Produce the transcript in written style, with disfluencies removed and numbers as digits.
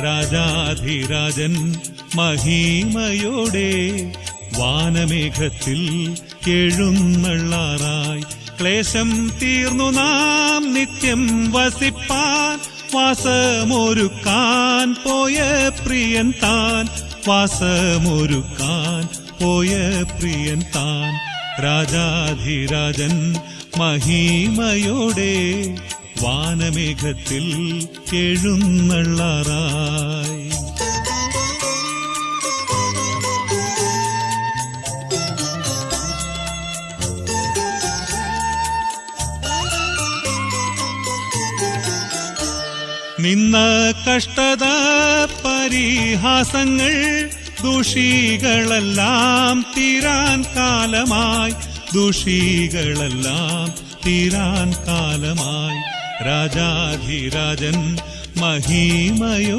രാജാധിരാജൻ മഹിമയോടെ വാനമേഘത്തിൽ എഴുന്നള്ളാറായി. ക്ലേശം തീർന്നു നാം നിത്യം വസിപ്പാൻ വാസമൊരുക്കാൻ പോയ പ്രിയൻ താൻ. വാസമൊരുക്കാൻ പോയ പ്രിയൻ താൻ. രാജാധിരാജൻ മഹിമയോടെ വാനമേഘത്തിൽ എഴുന്നള്ളാറായി. നിന്ന കഷ്ടത പരിഹാസങ്ങൾ ദുഷികളെല്ലാം തീരാൻ കാലമായി. ദുഷികളെല്ലാം തീരാൻ കാലമായി. രാജാധിരാജൻ മഹിമയോ